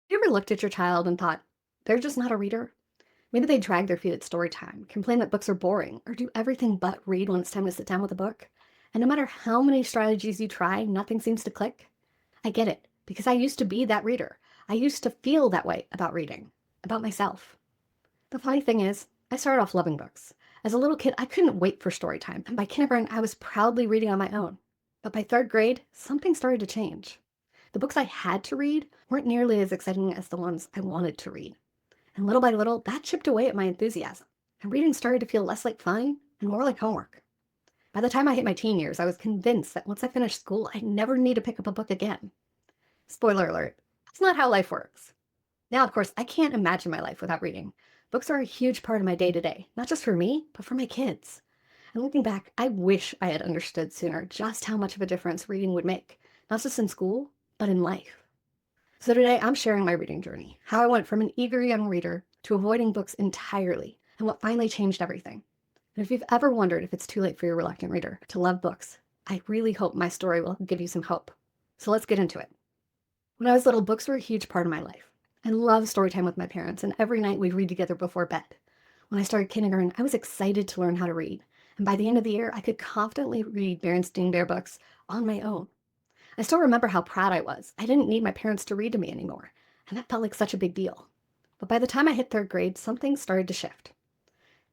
You ever looked at your child and thought, they're just not a reader? Maybe they drag their feet at story time, complain that books are boring, or do everything but read when it's time to sit down with a book. And no matter how many strategies you try, nothing seems to click. I get it, because I used to be that reader. I used to feel that way about reading, about myself. The funny thing is, I started off loving books. As a little kid, I couldn't wait for story time, and by kindergarten, I was proudly reading on my own. But by third grade, something started to change. The books I had to read weren't nearly as exciting as the ones I wanted to read. And little by little, that chipped away at my enthusiasm, and reading started to feel less like fun and more like homework. By the time I hit my teen years, I was convinced that once I finished school, I'd never need to pick up a book again. Spoiler alert, that's not how life works. Now, of course, I can't imagine my life without reading. Books are a huge part of my day to day, not just for me, but for my kids. And looking back, I wish I had understood sooner just how much of a difference reading would make, not just in school, but in life. So today I'm sharing my reading journey, how I went from an eager young reader to avoiding books entirely, and what finally changed everything. And if you've ever wondered if it's too late for your reluctant reader to love books, I really hope my story will give you some hope. So let's get into it. When I was little, books were a huge part of my life. I loved story time with my parents, and every night we'd read together before bed. When I started kindergarten, I was excited to learn how to read, and by the end of the year, I could confidently read Berenstain Bear books on my own. I still remember how proud I was. I didn't need my parents to read to me anymore, and that felt like such a big deal. But by the time I hit third grade, something started to shift.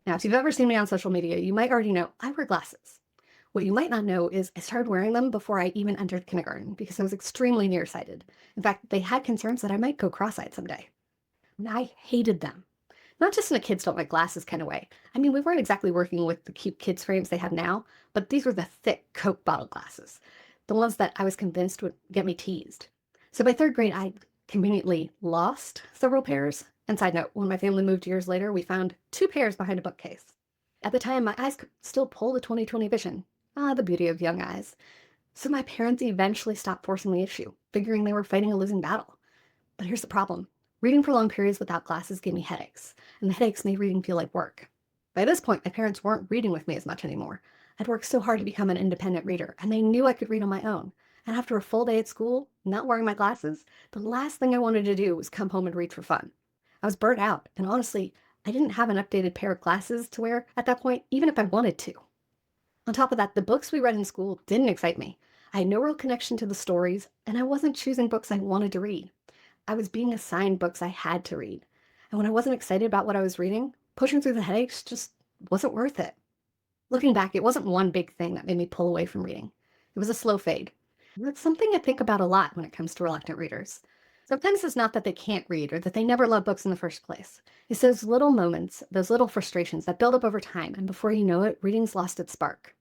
Now, if you've ever seen me on social media, you might already know I wear glasses. What you might not know is I started wearing them before I even entered kindergarten because I was extremely nearsighted. In fact, they had concerns that I might go cross-eyed someday. And I hated them. Not just in a kids don't like glasses kind of way. I mean, we weren't exactly working with the cute kids frames they have now, but these were the thick Coke bottle glasses, the ones that I was convinced would get me teased. So by third grade, I conveniently lost several pairs. And side note, when my family moved years later, we found two pairs behind a bookcase. At the time, my eyes could still pull the 20/20 vision. Ah, the beauty of young eyes. So my parents eventually stopped forcing the issue, figuring they were fighting a losing battle. But here's the problem. Reading for long periods without glasses gave me headaches, and the headaches made reading feel like work. By this point, my parents weren't reading with me as much anymore. I'd worked so hard to become an independent reader, and they knew I could read on my own. And after a full day at school, not wearing my glasses, the last thing I wanted to do was come home and read for fun. I was burnt out, and honestly, I didn't have an updated pair of glasses to wear at that point, even if I wanted to. On top of that, the books we read in school didn't excite me. I had no real connection to the stories, and I wasn't choosing books I wanted to read. I was being assigned books I had to read. And when I wasn't excited about what I was reading, pushing through the headaches just wasn't worth it. Looking back, it wasn't one big thing that made me pull away from reading. It was a slow fade. And that's something I think about a lot when it comes to reluctant readers. Sometimes it's not that they can't read or that they never loved books in the first place. It's those little moments, those little frustrations that build up over time, and before you know it, reading's lost its spark.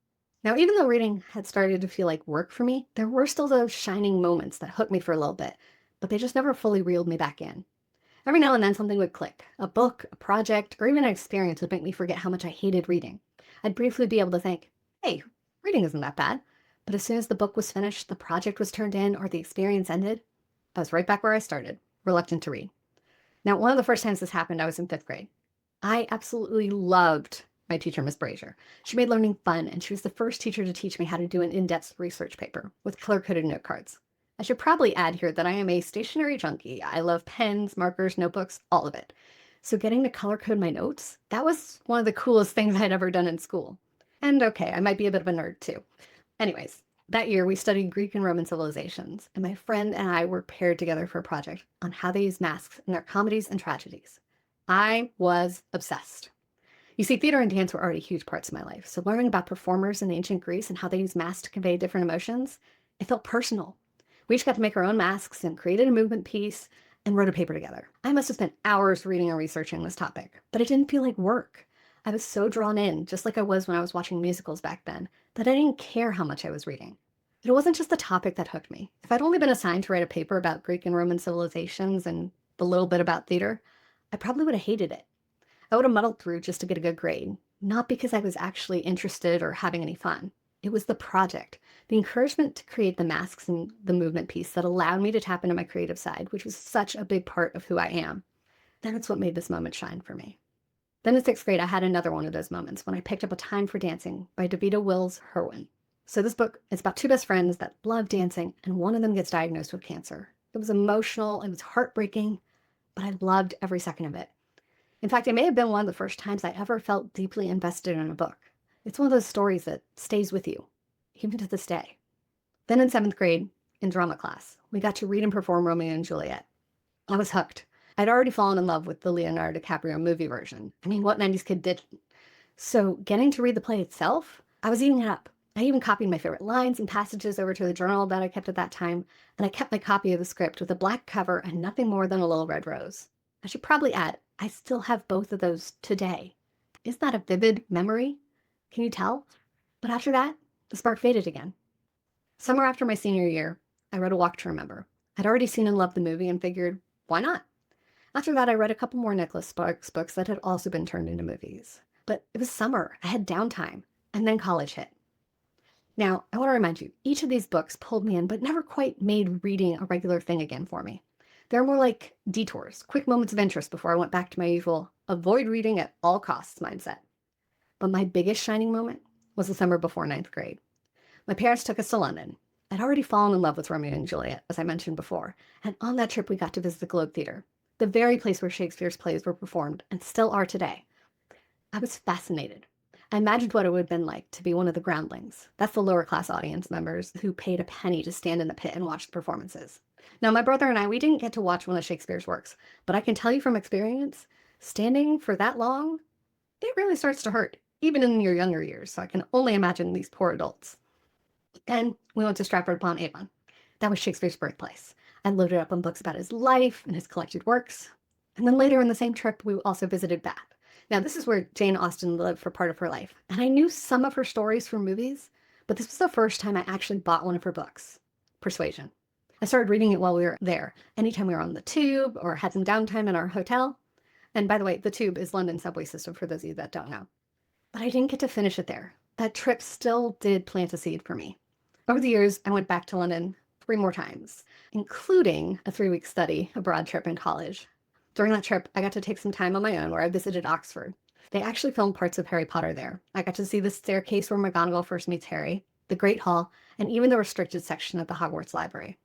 Now, even though reading had started to feel like work for me, there were still those shining moments that hooked me for a little bit, but they just never fully reeled me back in. Every now and then something would click. A book, a project, or even an experience would make me forget how much I hated reading. I'd briefly be able to think, hey, reading isn't that bad. But as soon as the book was finished, the project was turned in, or the experience ended, I was right back where I started, reluctant to read. Now, one of the first times this happened, I was in fifth grade. I absolutely loved my teacher, Miss Brazier. She made learning fun, and she was the first teacher to teach me how to do an in-depth research paper with color-coded note cards. I should probably add here that I am a stationery junkie. I love pens, markers, notebooks, all of it. So getting to color code my notes, that was one of the coolest things I'd ever done in school. And okay, I might be a bit of a nerd too. Anyways, that year we studied Greek and Roman civilizations, and my friend and I were paired together for a project on how they use masks in their comedies and tragedies. I was obsessed. You see, theater and dance were already huge parts of my life, so learning about performers in ancient Greece and how they use masks to convey different emotions, it felt personal. We each got to make our own masks and created a movement piece and wrote a paper together. I must have spent hours reading and researching this topic, but it didn't feel like work. I was so drawn in, just like I was when I was watching musicals back then, that I didn't care how much I was reading. But it wasn't just the topic that hooked me. If I'd only been assigned to write a paper about Greek and Roman civilizations and a little bit about theater, I probably would have hated it. I would have muddled through just to get a good grade, not because I was actually interested or having any fun. It was the project, the encouragement to create the masks and the movement piece that allowed me to tap into my creative side, which was such a big part of who I am. That's what made this moment shine for me. Then in sixth grade, I had another one of those moments when I picked up A Time for Dancing by Davida Wills Herwin. So this book is about two best friends that love dancing, and one of them gets diagnosed with cancer. It was emotional, it was heartbreaking, but I loved every second of it. In fact, it may have been one of the first times I ever felt deeply invested in a book. It's one of those stories that stays with you, even to this day. Then in seventh grade, in drama class, we got to read and perform Romeo and Juliet. I was hooked. I'd already fallen in love with the Leonardo DiCaprio movie version. I mean, what 90s kid didn't? So getting to read the play itself, I was eating it up. I even copied my favorite lines and passages over to the journal that I kept at that time, and I kept my copy of the script with a black cover and nothing more than a little red rose. I should probably add, I still have both of those today. Isn't that a vivid memory? Can you tell? But after that, the spark faded again. Summer after my senior year, I read A Walk to Remember. I'd already seen and loved the movie and figured, why not? After that, I read a couple more Nicholas Sparks books that had also been turned into movies. But it was summer, I had downtime, and then college hit. Now, I want to remind you, each of these books pulled me in, but never quite made reading a regular thing again for me. They're more like detours, quick moments of interest before I went back to my usual avoid reading at all costs mindset. But my biggest shining moment was the summer before ninth grade. My parents took us to London. I'd already fallen in love with Romeo and Juliet, as I mentioned before, and on that trip we got to visit the Globe Theatre, the very place where Shakespeare's plays were performed and still are today. I was fascinated. I imagined what it would have been like to be one of the groundlings. That's the lower class audience members who paid a penny to stand in the pit and watch the performances. Now, my brother and I, we didn't get to watch one of Shakespeare's works, but I can tell you from experience, standing for that long, it really starts to hurt, even in your younger years. So I can only imagine these poor adults. And we went to Stratford-upon-Avon. That was Shakespeare's birthplace. I loaded up on books about his life and his collected works. And then later in the same trip, we also visited Bath. Now, this is where Jane Austen lived for part of her life. And I knew some of her stories from movies, but this was the first time I actually bought one of her books, Persuasion. I started reading it while we were there, anytime we were on the tube or had some downtime in our hotel. And by the way, the tube is London's subway system for those of you that don't know. But I didn't get to finish it there. That trip still did plant a seed for me. Over the years, I went back to London 3 more times, including a 3-week study abroad trip in college. During that trip, I got to take some time on my own where I visited Oxford. They actually filmed parts of Harry Potter there. I got to see the staircase where McGonagall first meets Harry, the Great Hall, and even the restricted section of the Hogwarts Library.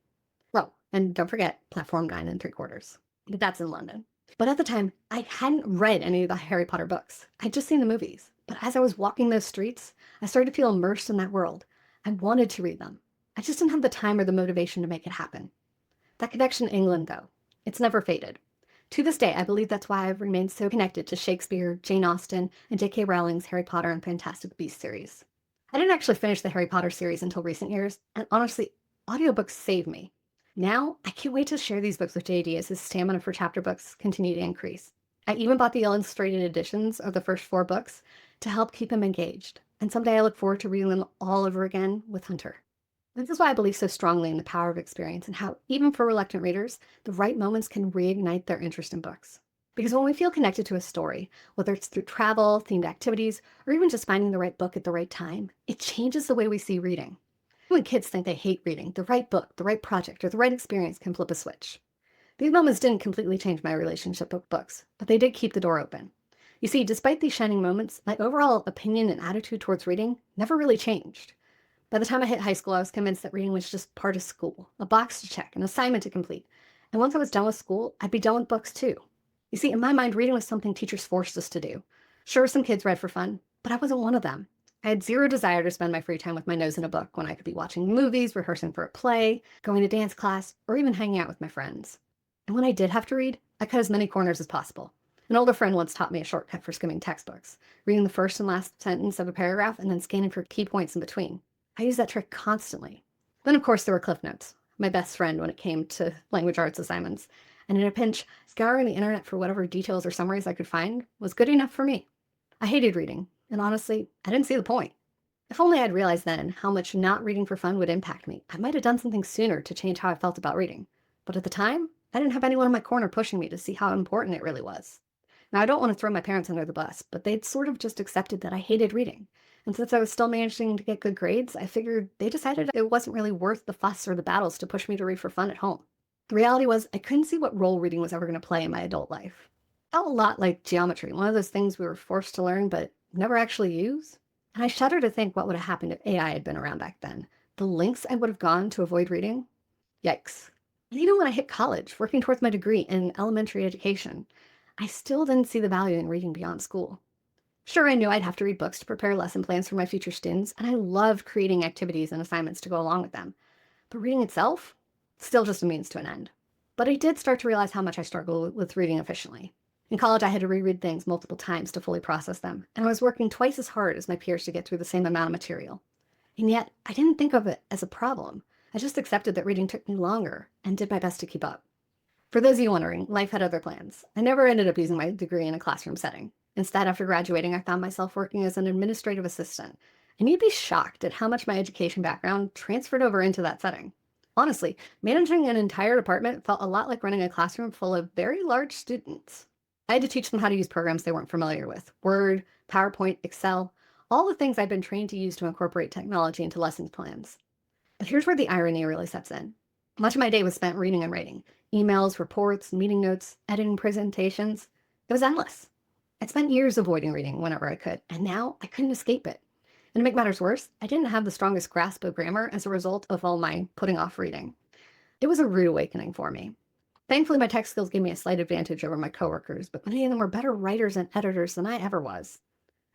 Oh, and don't forget Platform 9 3/4. But that's in London. But at the time, I hadn't read any of the Harry Potter books. I'd just seen the movies. But as I was walking those streets, I started to feel immersed in that world. I wanted to read them. I just didn't have the time or the motivation to make it happen. That connection to England, though, it's never faded. To this day, I believe that's why I've remained so connected to Shakespeare, Jane Austen, and J.K. Rowling's Harry Potter and Fantastic Beasts series. I didn't actually finish the Harry Potter series until recent years, and honestly, audiobooks saved me. Now, I can't wait to share these books with JD as his stamina for chapter books continue to increase. I even bought the illustrated editions of the first 4 books to help keep him engaged, and someday I look forward to reading them all over again with Hunter. This is why I believe so strongly in the power of experience and how, even for reluctant readers, the right moments can reignite their interest in books. Because when we feel connected to a story, whether it's through travel, themed activities, or even just finding the right book at the right time, it changes the way we see reading. When kids think they hate reading, the right book, the right project, or the right experience can flip a switch. These moments didn't completely change my relationship with books, but they did keep the door open. You see, despite these shining moments, my overall opinion and attitude towards reading never really changed. By the time I hit high school, I was convinced that reading was just part of school, a box to check, an assignment to complete. And once I was done with school, I'd be done with books too. You see, in my mind, reading was something teachers forced us to do. Sure, some kids read for fun, but I wasn't one of them. I had zero desire to spend my free time with my nose in a book when I could be watching movies, rehearsing for a play, going to dance class, or even hanging out with my friends. And when I did have to read, I cut as many corners as possible. An older friend once taught me a shortcut for skimming textbooks, reading the first and last sentence of a paragraph and then scanning for key points in between. I used that trick constantly. Then, of course, there were Cliff Notes, my best friend when it came to language arts assignments. And in a pinch, scouring the internet for whatever details or summaries I could find was good enough for me. I hated reading, and honestly, I didn't see the point. If only I'd realized then how much not reading for fun would impact me, I might have done something sooner to change how I felt about reading. But at the time, I didn't have anyone in my corner pushing me to see how important it really was. Now, I don't want to throw my parents under the bus, but they'd sort of just accepted that I hated reading. And since I was still managing to get good grades, I figured they decided it wasn't really worth the fuss or the battles to push me to read for fun at home. The reality was I couldn't see what role reading was ever going to play in my adult life. It felt a lot like geometry, one of those things we were forced to learn but never actually use. And I shudder to think what would have happened if AI had been around back then. The lengths I would have gone to avoid reading? Yikes. And even when I hit college, working towards my degree in elementary education, I still didn't see the value in reading beyond school. Sure, I knew I'd have to read books to prepare lesson plans for my future students, and I loved creating activities and assignments to go along with them. But reading itself, still just a means to an end. But I did start to realize how much I struggle with reading efficiently. In college, I had to reread things multiple times to fully process them, and I was working twice as hard as my peers to get through the same amount of material. And yet, I didn't think of it as a problem. I just accepted that reading took me longer and did my best to keep up. For those of you wondering, life had other plans. I never ended up using my degree in a classroom setting. Instead, after graduating, I found myself working as an administrative assistant. And you'd be shocked at how much my education background transferred over into that setting. Honestly, managing an entire department felt a lot like running a classroom full of very large students. I had to teach them how to use programs they weren't familiar with: Word, PowerPoint, Excel, all the things I'd been trained to use to incorporate technology into lessons plans. But here's where the irony really sets in. Much of my day was spent reading and writing: emails, reports, meeting notes, editing presentations. It was endless. I'd spent years avoiding reading whenever I could, and now I couldn't escape it. And to make matters worse, I didn't have the strongest grasp of grammar as a result of all my putting off reading. It was a rude awakening for me. Thankfully, my tech skills gave me a slight advantage over my coworkers, but many of them were better writers and editors than I ever was.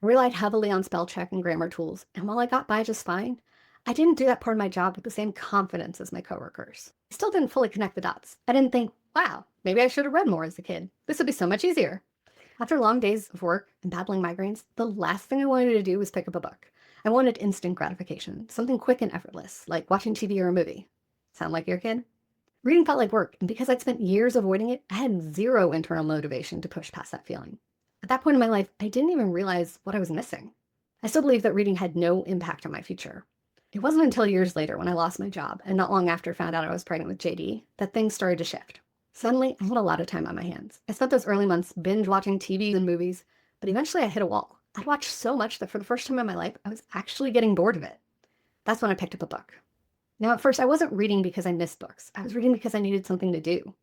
I relied heavily on spell check and grammar tools, and while I got by just fine, I didn't do that part of my job with the same confidence as my coworkers. I still didn't fully connect the dots. I didn't think, wow, maybe I should have read more as a kid. This would be so much easier. After long days of work and battling migraines, the last thing I wanted to do was pick up a book. I wanted instant gratification, something quick and effortless, like watching TV or a movie. Sound like your kid? Reading felt like work, and because I'd spent years avoiding it, I had zero internal motivation to push past that feeling. At that point in my life, I didn't even realize what I was missing. I still believed that reading had no impact on my future. It wasn't until years later, when I lost my job and not long after found out I was pregnant with JD, that things started to shift. Suddenly, I had a lot of time on my hands. I spent those early months binge watching TV and movies, but eventually I hit a wall. I'd watched so much that for the first time in my life, I was actually getting bored of it. That's when I picked up a book. Now, at first, I wasn't reading because I missed books. I was reading because I needed something to do.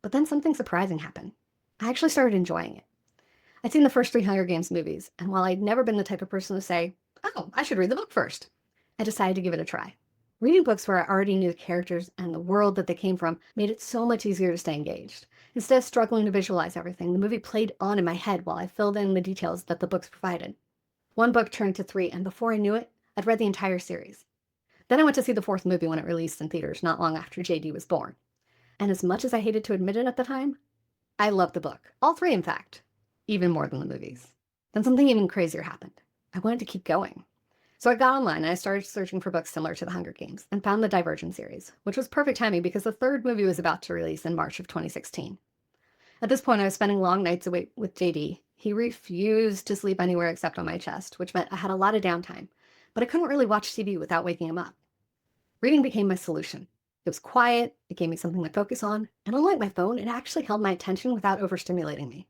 But then something surprising happened. I actually started enjoying it. I'd seen the first three Hunger Games movies, and while I'd never been the type of person to say, oh, I should read the book first, I decided to give it a try. Reading books where I already knew the characters and the world that they came from made it so much easier to stay engaged. Instead of struggling to visualize everything, the movie played on in my head while I filled in the details that the books provided. One book turned to three, and before I knew it, I'd read the entire series. Then I went to see the fourth movie when it released in theaters not long after JD was born. And as much as I hated to admit it at the time, I loved the book. All three, in fact. Even more than the movies. Then something even crazier happened. I wanted to keep going. So I got online and I started searching for books similar to The Hunger Games and found the Divergent series, which was perfect timing because the third movie was about to release in March of 2016. At this point, I was spending long nights awake with JD. He refused to sleep anywhere except on my chest, which meant I had a lot of downtime, but I couldn't really watch TV without waking him up. Reading became my solution. It was quiet, it gave me something to focus on, and unlike my phone, it actually held my attention without overstimulating me.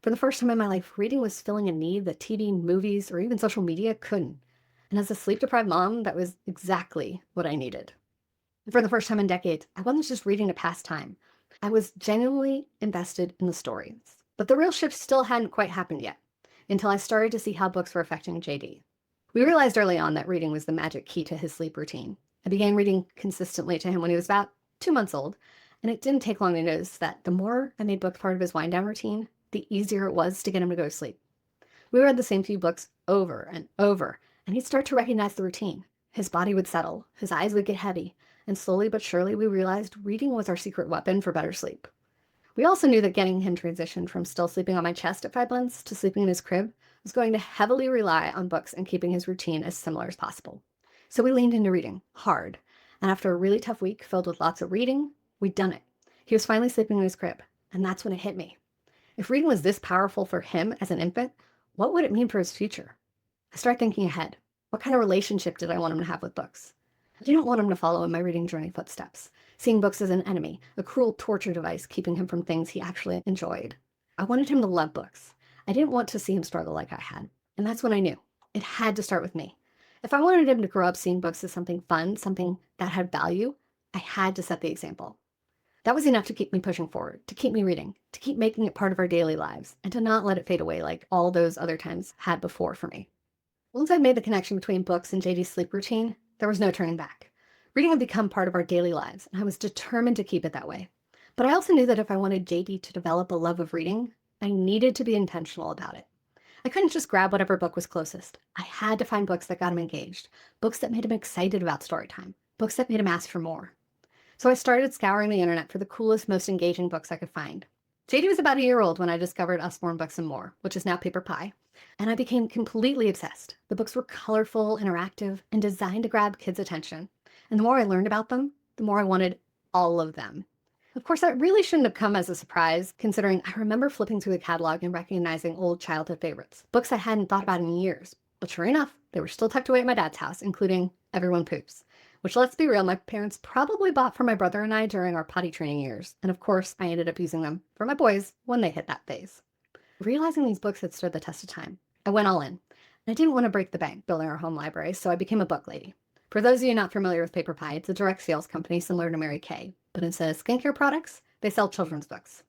For the first time in my life, reading was filling a need that TV, movies, or even social media couldn't. And as a sleep-deprived mom, that was exactly what I needed. And for the first time in decades, I wasn't just reading to pass time. I was genuinely invested in the stories. But the real shift still hadn't quite happened yet, until I started to see how books were affecting JD. We realized early on that reading was the magic key to his sleep routine. I began reading consistently to him when he was about 2 months old, and it didn't take long to notice that the more I made books part of his wind-down routine, the easier it was to get him to go to sleep. We read the same few books over and over, and he'd start to recognize the routine. His body would settle, his eyes would get heavy, and slowly but surely we realized reading was our secret weapon for better sleep. We also knew that getting him transitioned from still sleeping on my chest at 5 months to sleeping in his crib was going to heavily rely on books and keeping his routine as similar as possible. So we leaned into reading, hard, and after a really tough week filled with lots of reading, we'd done it. He was finally sleeping in his crib, and that's when it hit me. If reading was this powerful for him as an infant, what would it mean for his future? I started thinking ahead. What kind of relationship did I want him to have with books? I didn't want him to follow in my reading journey footsteps, seeing books as an enemy, a cruel torture device keeping him from things he actually enjoyed. I wanted him to love books. I didn't want to see him struggle like I had. And that's when I knew. It had to start with me. If I wanted him to grow up seeing books as something fun, something that had value, I had to set the example. That was enough to keep me pushing forward, to keep me reading, to keep making it part of our daily lives, and to not let it fade away like all those other times had before for me. Once I made the connection between books and JD's sleep routine, there was no turning back. Reading had become part of our daily lives, and I was determined to keep it that way. But I also knew that if I wanted JD to develop a love of reading, I needed to be intentional about it. I couldn't just grab whatever book was closest. I had to find books that got him engaged, books that made him excited about story time, books that made him ask for more. So I started scouring the internet for the coolest, most engaging books I could find. JD was about a year old when I discovered Usborne Books and More, which is now Paper Pie, and I became completely obsessed. The books were colorful, interactive, and designed to grab kids' attention. And the more I learned about them, the more I wanted all of them. Of course, that really shouldn't have come as a surprise, considering I remember flipping through the catalog and recognizing old childhood favorites, books I hadn't thought about in years. But sure enough, they were still tucked away at my dad's house, including Everyone Poops, which, let's be real, my parents probably bought for my brother and I during our potty training years. And of course, I ended up using them for my boys when they hit that phase. Realizing these books had stood the test of time, I went all in. And I didn't want to break the bank building our home library, so I became a book lady. For those of you not familiar with Paper Pie, it's a direct sales company similar to Mary Kay, but instead of skincare products, they sell children's books.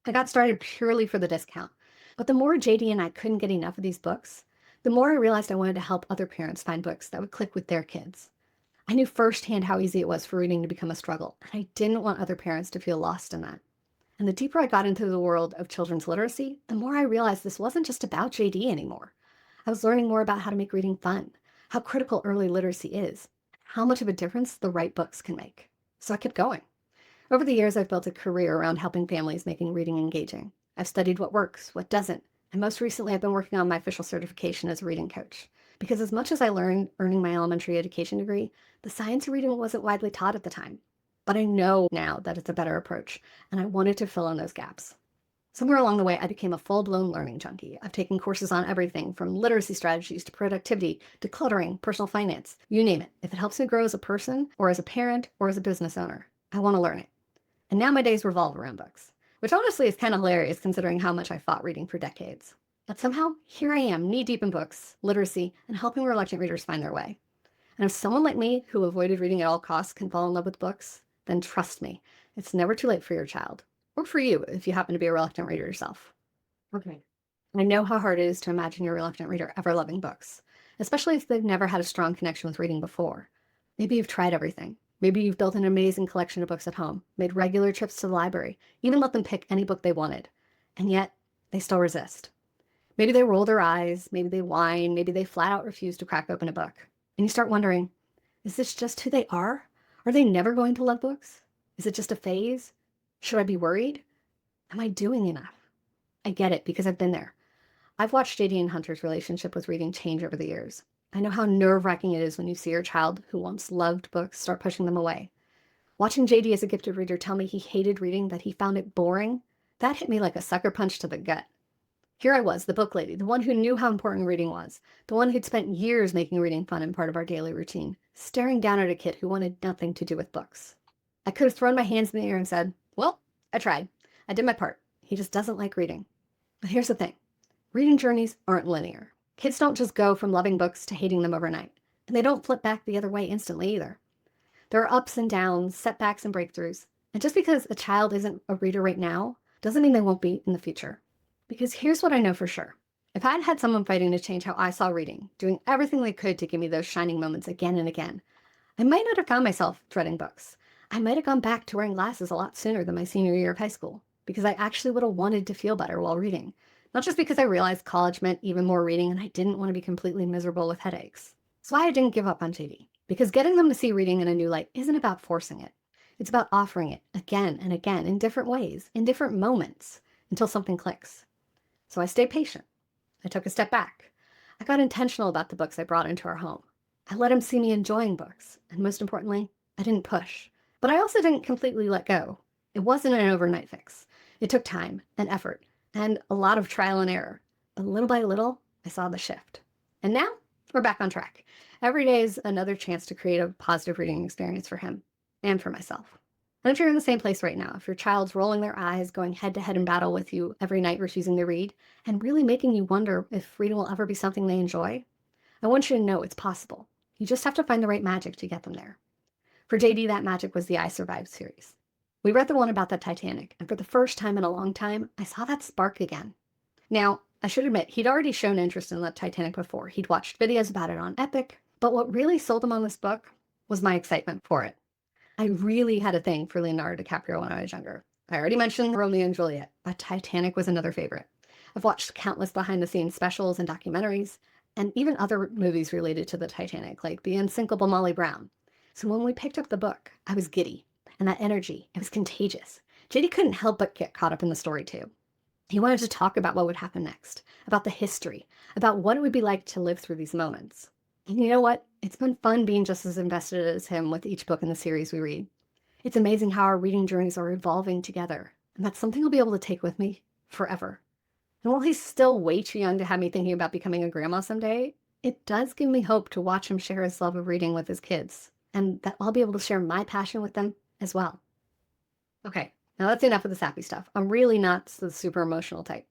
I got started purely for the discount, but the more JD and I couldn't get enough of these books, the more I realized I wanted to help other parents find books that would click with their kids. I knew firsthand how easy it was for reading to become a struggle, and I didn't want other parents to feel lost in that. And the deeper I got into the world of children's literacy, the more I realized this wasn't just about JD anymore. I was learning more about how to make reading fun, how critical early literacy is, how much of a difference the right books can make. So I kept going. Over the years, I've built a career around helping families making reading engaging. I've studied what works, what doesn't, and most recently I've been working on my official certification as a reading coach. Because as much as I learned earning my elementary education degree, the science of reading wasn't widely taught at the time. But I know now that it's a better approach, and I wanted to fill in those gaps. Somewhere along the way, I became a full-blown learning junkie. I've taken courses on everything from literacy strategies to productivity, decluttering, personal finance, you name it. If it helps me grow as a person or as a parent or as a business owner, I want to learn it. And now my days revolve around books, which honestly is kind of hilarious considering how much I fought reading for decades. But somehow, here I am, knee-deep in books, literacy, and helping reluctant readers find their way. And if someone like me, who avoided reading at all costs, can fall in love with books, then trust me, it's never too late for your child. Or for you, if you happen to be a reluctant reader yourself. Okay. I know how hard it is to imagine your reluctant reader ever loving books, especially if they've never had a strong connection with reading before. Maybe you've tried everything. Maybe you've built an amazing collection of books at home, made regular trips to the library, even let them pick any book they wanted. And yet, they still resist. Maybe they roll their eyes, maybe they whine, maybe they flat out refuse to crack open a book. And you start wondering, is this just who they are? Are they never going to love books? Is it just a phase? Should I be worried? Am I doing enough? I get it because I've been there. I've watched JD and Hunter's relationship with reading change over the years. I know how nerve-wracking it is when you see your child who once loved books start pushing them away. Watching JD as a gifted reader tell me he hated reading, that he found it boring, that hit me like a sucker punch to the gut. Here I was, the book lady, the one who knew how important reading was, the one who'd spent years making reading fun and part of our daily routine, staring down at a kid who wanted nothing to do with books. I could have thrown my hands in the air and said, well, I tried. I did my part. He just doesn't like reading. But here's the thing. Reading journeys aren't linear. Kids don't just go from loving books to hating them overnight. And they don't flip back the other way instantly either. There are ups and downs, setbacks and breakthroughs. And just because a child isn't a reader right now, doesn't mean they won't be in the future. Because here's what I know for sure. If I'd had someone fighting to change how I saw reading, doing everything they could to give me those shining moments again and again, I might not have found myself dreading books. I might have gone back to wearing glasses a lot sooner than my senior year of high school, because I actually would have wanted to feel better while reading. Not just because I realized college meant even more reading and I didn't want to be completely miserable with headaches. That's why I didn't give up on JD, because getting them to see reading in a new light isn't about forcing it. It's about offering it again and again in different ways, in different moments, until something clicks. So I stayed patient. I took a step back. I got intentional about the books I brought into our home. I let him see me enjoying books, and most importantly, I didn't push. But I also didn't completely let go. It wasn't an overnight fix. It took time and effort and a lot of trial and error. But little by little, I saw the shift. And now we're back on track. Every day is another chance to create a positive reading experience for him and for myself. And if you're in the same place right now, if your child's rolling their eyes, going head to head in battle with you every night refusing to read, and really making you wonder if reading will ever be something they enjoy, I want you to know it's possible. You just have to find the right magic to get them there. For JD, that magic was the I Survived series. We read the one about the Titanic, and for the first time in a long time, I saw that spark again. Now, I should admit, he'd already shown interest in the Titanic before. He'd watched videos about it on Epic, but what really sold him on this book was my excitement for it. I really had a thing for Leonardo DiCaprio when I was younger. I already mentioned Romeo and Juliet, but Titanic was another favorite. I've watched countless behind the scenes specials and documentaries, and even other movies related to the Titanic, like The Unsinkable Molly Brown. So when we picked up the book, I was giddy, and that energy, it was contagious. JD couldn't help but get caught up in the story too. He wanted to talk about what would happen next, about the history, about what it would be like to live through these moments. And you know what? It's been fun being just as invested as him with each book in the series we read. It's amazing how our reading journeys are evolving together, and that's something I'll be able to take with me forever. And while he's still way too young to have me thinking about becoming a grandma someday, it does give me hope to watch him share his love of reading with his kids, and that I'll be able to share my passion with them as well. Okay, now that's enough of the sappy stuff. I'm really not the super emotional type.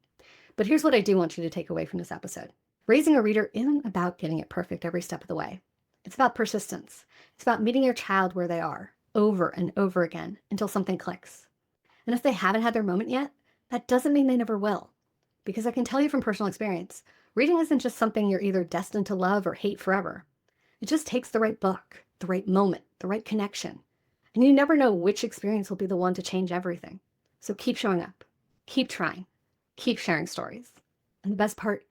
But here's what I do want you to take away from this episode. Raising a reader isn't about getting it perfect every step of the way. It's about persistence. It's about meeting your child where they are, over and over again, until something clicks. And if they haven't had their moment yet, that doesn't mean they never will. Because I can tell you from personal experience, reading isn't just something you're either destined to love or hate forever. It just takes the right book, the right moment, the right connection. And you never know which experience will be the one to change everything. So keep showing up, keep trying, keep sharing stories. And the best part,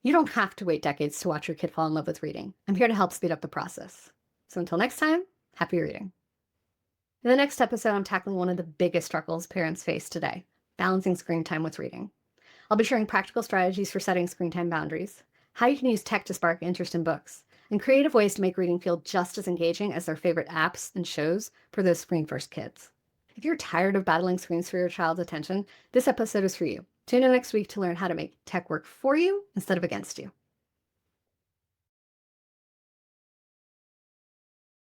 you don't have to wait decades to watch your kid fall in love with reading. I'm here to help speed up the process. So until next time, happy reading. In the next episode, I'm tackling one of the biggest struggles parents face today, balancing screen time with reading. I'll be sharing practical strategies for setting screen time boundaries, how you can use tech to spark interest in books, and creative ways to make reading feel just as engaging as their favorite apps and shows for those screen-first kids. If you're tired of battling screens for your child's attention, this episode is for you. Tune in next week to learn how to make tech work for you instead of against you.